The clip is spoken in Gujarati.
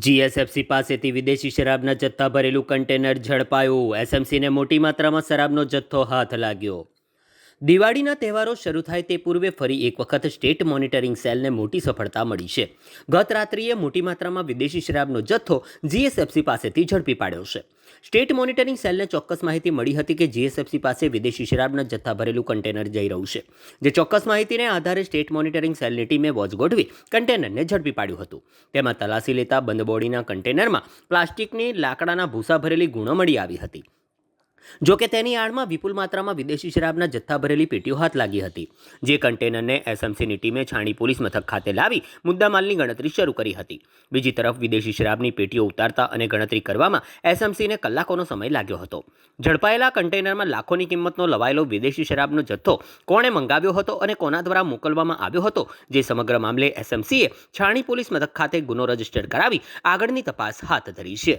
જીએસએફસી પાસેથી વિદેશી શરાબના જથ્થા ભરેલું કન્ટેનર ઝડપાયું. એસએમસીને મોટી માત્રામાં શરાબનો જથ્થો હાથ લાગ્યો. દિવાળીના તહેવારો શરૂ થાય તે પૂર્વે ફરી એક વખત સ્ટેટ મોનિટરિંગ સેલને મોટી સફળતા મળી છે. ગત રાત્રિએ મોટી માત્રામાં વિદેશી શરાબનો જથ્થો જીએસએફસી પાસેથી ઝડપી પાડ્યો છે. સ્ટેટ મોનિટરિંગ સેલને ચોક્કસ માહિતી મળી હતી કે જીએસએફસી પાસે વિદેશી શરાબના જથ્થા ભરેલું કન્ટેનર જઈ રહ્યું છે. જે ચોક્કસ માહિતીને આધારે સ્ટેટ મોનિટરિંગ સેલની ટીમે વોચ ગોઠવી કન્ટેનરને ઝડપી પાડ્યું હતું. તેમાં તલાશી લેતા બંધ બોડીના કન્ટેનરમાં પ્લાસ્ટિકની લાકડાના ભૂસા ભરેલી ગુણો મળી આવી હતી. જો કે તેની આડમાં વિપુલ માત્રામાં વિદેશી શરાબના જથ્થા ભરેલી પેટીઓ હાથ લાગી હતી. જે કન્ટેનરને એસએમસીની ટીમે છાણી પોલીસ મથક ખાતે લાવી મુદ્દામાલની ગણતરી શરૂ કરી હતી. બીજી તરફ વિદેશી શરાબની પેટીઓ ઉતારતા અને ગણતરી કરવામાં એસએમસીને કલાકોનો સમય લાગ્યો હતો. ઝડપાયેલા કન્ટેનરમાં લાખોની કિંમતનો લવાયેલો વિદેશી શરાબનો જથ્થો કોણે મંગાવ્યો હતો અને કોના દ્વારા મોકલવામાં આવ્યો હતો, જે સમગ્ર મામલે એસએમસીએ છાણી પોલીસ મથક ખાતે ગુનો રજીસ્ટર કરાવી આગળની તપાસ હાથ ધરી છે.